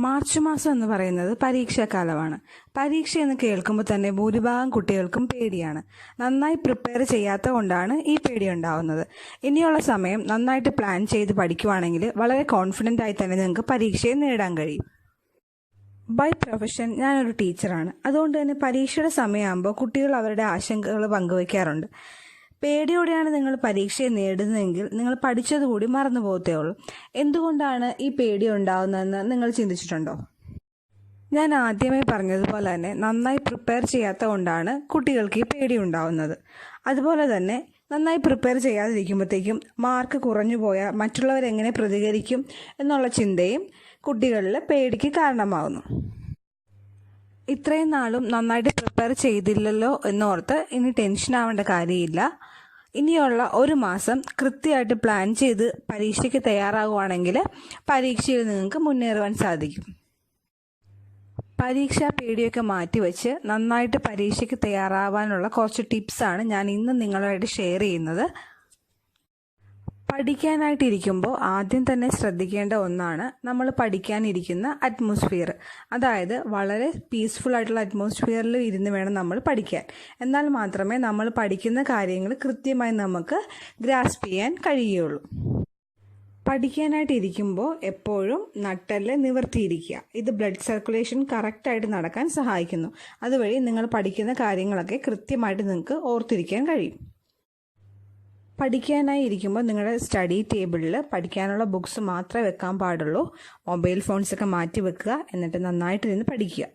March മാസം എന്ന് പറയുന്നത് പരീക്ഷാക്കാലമാണ്. പരീക്ഷ എന്ന് കേൾക്കുമ്പോൾ തന്നെ ഭൂരിഭാഗം കുട്ടികൾക്കും പേടിയാണ്. നന്നായി പ്രിപ്പയർ ചെയ്യാത്ത കൊണ്ടാണ് ഈ പേടി ഉണ്ടാവുന്നത്. ഇനിയുള്ള സമയം നന്നായിട്ട് പ്ലാൻ ചെയ്ത് പഠിക്കുവാണെങ്കിൽ വളരെ കോൺഫിഡൻ്റ് ആയി തന്നെ നിങ്ങൾക്ക് പരീക്ഷയെ നേടാൻ കഴിയും. ബൈ പ്രൊഫഷൻ ഞാനൊരു ടീച്ചറാണ്. അതുകൊണ്ട് തന്നെ പരീക്ഷയുടെ സമയമാകുമ്പോൾ കുട്ടികൾ അവരുടെ ആശങ്കകൾ പങ്കുവയ്ക്കാറുണ്ട്. പേടിയോടെയാണ് നിങ്ങൾ പരീക്ഷയെ നേടുന്നതെങ്കിൽ നിങ്ങൾ പഠിച്ചതുകൂടി മറന്നു പോകത്തേ ഉള്ളൂ. എന്തുകൊണ്ടാണ് ഈ പേടി ഉണ്ടാകുന്നതെന്ന് നിങ്ങൾ ചിന്തിച്ചിട്ടുണ്ടോ? ഞാൻ ആദ്യമേ പറഞ്ഞതുപോലെ തന്നെ നന്നായി പ്രിപ്പയർ ചെയ്യാത്ത കൊണ്ടാണ് കുട്ടികൾക്ക് ഈ പേടി ഉണ്ടാകുന്നത്. അതുപോലെ തന്നെ നന്നായി പ്രിപ്പയർ ചെയ്യാതിരിക്കുമ്പോഴത്തേക്കും മാർക്ക് കുറഞ്ഞു പോയാൽ മറ്റുള്ളവരെങ്ങനെ പ്രതികരിക്കും എന്നുള്ള ചിന്തയും കുട്ടികളിൽ പേടിക്ക് കാരണമാകുന്നു. ഇത്രയും നാളും നന്നായിട്ട് പ്രിപ്പയർ ചെയ്തില്ലല്ലോ എന്നോർത്ത് ഇനി ടെൻഷൻ ആവേണ്ട കാര്യമില്ല. ഇനിയുള്ള ഒരു മാസം കൃത്യമായിട്ട് പ്ലാൻ ചെയ്ത് പരീക്ഷയ്ക്ക് തയ്യാറാകുവാണെങ്കിൽ പരീക്ഷയിൽ നിങ്ങൾക്ക് മുന്നേറുവാൻ സാധിക്കും. പരീക്ഷാ പേടിയൊക്കെ മാറ്റിവെച്ച് നന്നായിട്ട് പരീക്ഷയ്ക്ക് തയ്യാറാവാനുള്ള കുറച്ച് ടിപ്സാണ് ഞാൻ ഇന്ന് നിങ്ങളുമായിട്ട് ഷെയർ ചെയ്യുന്നത്. പഠിക്കാനായിട്ടിരിക്കുമ്പോൾ ആദ്യം തന്നെ ശ്രദ്ധിക്കേണ്ട ഒന്നാണ് നമ്മൾ പഠിക്കാനിരിക്കുന്ന അറ്റ്മോസ്ഫിയർ. അതായത് വളരെ പീസ്ഫുൾ ആയിട്ടുള്ള അറ്റ്മോസ്ഫിയറിൽ ഇരുന്ന് വേണം നമ്മൾ പഠിക്കാൻ. എന്നാൽ മാത്രമേ നമ്മൾ പഠിക്കുന്ന കാര്യങ്ങൾ കൃത്യമായി നമുക്ക് ഗ്രാസ്പ് ചെയ്യാൻ കഴിയുള്ളൂ. പഠിക്കാനായിട്ടിരിക്കുമ്പോൾ എപ്പോഴും നട്ടെല്ല് നിവർത്തിയിരിക്കുക. ഇത് ബ്ലഡ് സർക്കുലേഷൻ കറക്റ്റായിട്ട് നടക്കാൻ സഹായിക്കുന്നു. അതുവഴി നിങ്ങൾ പഠിക്കുന്ന കാര്യങ്ങളൊക്കെ കൃത്യമായിട്ട് നിങ്ങൾക്ക് ഓർത്തിരിക്കാൻ കഴിയും. പഠിക്കാനായി ഇരിക്കുമ്പോൾ നിങ്ങളുടെ സ്റ്റഡി ടേബിളിൽ പഠിക്കാനുള്ള ബുക്സ് മാത്രമേ വെക്കാൻ പാടുള്ളൂ. മൊബൈൽ ഫോൺസൊക്കെ മാറ്റി വെക്കുക. എന്നിട്ട് നന്നായിട്ടിരുന്ന് പഠിക്കുക.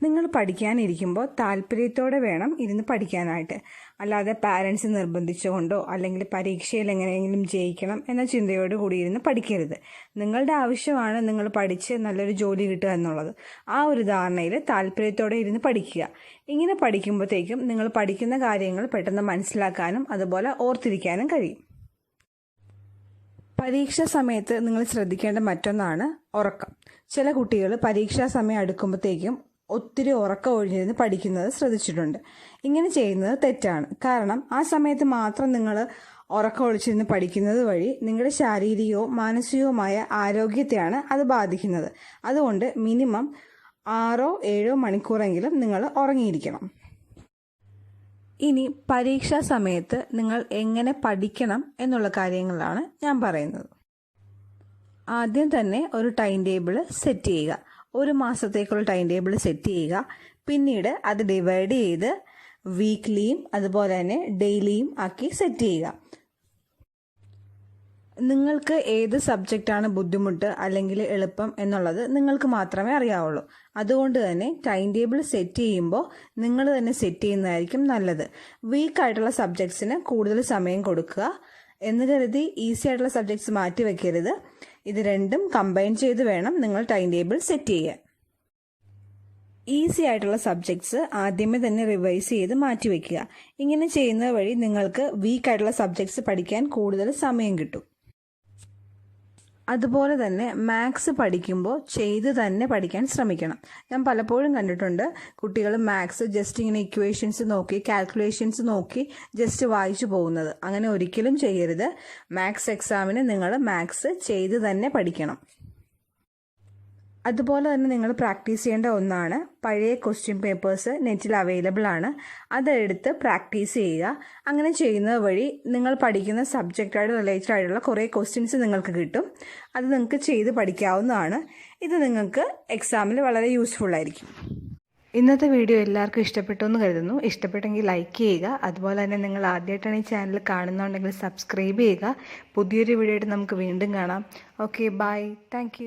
നിങ്ങൾ പഠിക്കാനിരിക്കുമ്പോൾ താല്പര്യത്തോടെ വേണം ഇരുന്ന് പഠിക്കാനായിട്ട്. അല്ലാതെ പാരൻസ് നിർബന്ധിച്ചുകൊണ്ടോ അല്ലെങ്കിൽ പരീക്ഷയിൽ എങ്ങനെയെങ്കിലും ജയിക്കണം എന്ന ചിന്തയോട് കൂടി ഇരുന്ന് പഠിക്കരുത്. നിങ്ങളുടെ ആവശ്യമാണ് നിങ്ങൾ പഠിച്ച് നല്ലൊരു ജോലി കിട്ടുക എന്നുള്ളത്. ആ ഒരു ധാരണയിൽ താല്പര്യത്തോടെ ഇരുന്ന് പഠിക്കുക. ഇങ്ങനെ പഠിക്കുമ്പോഴത്തേക്കും നിങ്ങൾ പഠിക്കുന്ന കാര്യങ്ങൾ പെട്ടെന്ന് മനസ്സിലാക്കാനും അതുപോലെ ഓർത്തിരിക്കാനും കഴിയും. പരീക്ഷാ സമയത്ത് നിങ്ങൾ ശ്രദ്ധിക്കേണ്ട മറ്റൊന്നാണ് ഉറക്കം. ചില കുട്ടികൾ പരീക്ഷാ സമയം അടുക്കുമ്പോഴത്തേക്കും ഒത്തിരി ഉറക്കം ഒഴിഞ്ഞിരുന്ന് പഠിക്കുന്നത് ശ്രദ്ധിച്ചിട്ടുണ്ട്. ഇങ്ങനെ ചെയ്യുന്നത് തെറ്റാണ്. കാരണം ആ സമയത്ത് മാത്രം നിങ്ങൾ ഉറക്കം ഒഴിച്ചിരുന്ന് പഠിക്കുന്നത് വഴി നിങ്ങളുടെ ശാരീരികവും മാനസികവുമായ ആരോഗ്യത്തെയാണ് അത് ബാധിക്കുന്നത്. അതുകൊണ്ട് മിനിമം 6-7 മണിക്കൂറെങ്കിലും നിങ്ങൾ ഉറങ്ങിയിരിക്കണം. ഇനി പരീക്ഷാ സമയത്ത് നിങ്ങൾ എങ്ങനെ പഠിക്കണം എന്നുള്ള കാര്യങ്ങളാണ് ഞാൻ പറയുന്നത്. ആദ്യം തന്നെ ഒരു ടൈം ടേബിൾ സെറ്റ് ചെയ്യുക. ഒരു മാസത്തേക്കുള്ള ടൈം ടേബിൾ സെറ്റ് ചെയ്യുക. പിന്നീട് അത് ഡിവൈഡ് ചെയ്ത് വീക്ക്ലിയും അതുപോലെ തന്നെ ഡെയിലിയും ആക്കി സെറ്റ് ചെയ്യുക. നിങ്ങൾക്ക് ഏത് സബ്ജക്റ്റാണ് ബുദ്ധിമുട്ട് അല്ലെങ്കിൽ എളുപ്പം എന്നുള്ളത് നിങ്ങൾക്ക് മാത്രമേ അറിയാവുള്ളൂ. അതുകൊണ്ട് തന്നെ ടൈം ടേബിൾ സെറ്റ് ചെയ്യുമ്പോൾ നിങ്ങൾ തന്നെ സെറ്റ് ചെയ്യുന്നതായിരിക്കും നല്ലത്. വീക്കായിട്ടുള്ള സബ്ജക്ട്സിന് കൂടുതൽ സമയം കൊടുക്കുക എന്ന് കരുതി ഈസി ആയിട്ടുള്ള സബ്ജക്ട്സ് മാറ്റി വെക്കരുത്. ഇത് രണ്ടും കമ്പൈൻ ചെയ്ത് വേണം നിങ്ങൾ ടൈം ടേബിൾ സെറ്റ് ചെയ്യാൻ. ഈസി ആയിട്ടുള്ള സബ്ജക്ട്സ് ആദ്യമേ തന്നെ റിവൈസ് ചെയ്ത് മാറ്റി വെക്കുക. ഇങ്ങനെ ചെയ്യുന്നത് വഴി നിങ്ങൾക്ക് വീക്കായിട്ടുള്ള സബ്ജക്ട്സ് പഠിക്കാൻ കൂടുതൽ സമയം കിട്ടും. അതുപോലെ തന്നെ മാത്സ് പഠിക്കുമ്പോൾ ചെയ്ത് തന്നെ പഠിക്കാൻ ശ്രമിക്കണം. ഞാൻ പലപ്പോഴും കണ്ടിട്ടുണ്ട് കുട്ടികൾ മാത്സ് ജസ്റ്റ് ഇങ്ങനെ ഇക്വേഷൻസ് നോക്കി കാൽക്കുലേഷൻസ് നോക്കി ജസ്റ്റ് വായിച്ചു പോകുന്നത്. അങ്ങനെ ഒരിക്കലും ചെയ്യരുത്. മാത്സ് എക്സാമിന് നിങ്ങൾ മാത്സ് ചെയ്ത് തന്നെ പഠിക്കണം. അതുപോലെ തന്നെ നിങ്ങൾ പ്രാക്ടീസ് ചെയ്യേണ്ട ഒന്നാണ് പഴയ ക്വസ്റ്റ്യൻ പേപ്പേഴ്സ് നെറ്റിൽ അവൈലബിൾ ആണ്. അതെടുത്ത് പ്രാക്ടീസ് ചെയ്യുക. അങ്ങനെ ചെയ്യുന്നത് വഴി നിങ്ങൾ പഠിക്കുന്ന സബ്ജക്റ്റായിട്ട് റിലേറ്റഡ് ആയിട്ടുള്ള കുറേ ക്വസ്റ്റ്യൻസ് നിങ്ങൾക്ക് കിട്ടും. അത് നിങ്ങൾക്ക് ചെയ്ത് പഠിക്കാവുന്നതാണ്. ഇത് നിങ്ങൾക്ക് എക്സാമിൽ വളരെ യൂസ്ഫുൾ ആയിരിക്കും. ഇന്നത്തെ വീഡിയോ എല്ലാവർക്കും ഇഷ്ടപ്പെട്ടു എന്ന് കരുതുന്നു. ഇഷ്ടപ്പെട്ടെങ്കിൽ ലൈക്ക് ചെയ്യുക. അതുപോലെ തന്നെ നിങ്ങൾ ആദ്യമായിട്ടാണ് ഈ ചാനൽ കാണുന്നുണ്ടെങ്കിൽ സബ്സ്ക്രൈബ് ചെയ്യുക. പുതിയൊരു വീഡിയോ ആയിട്ട് നമുക്ക് വീണ്ടും കാണാം. Okay, by. താങ്ക്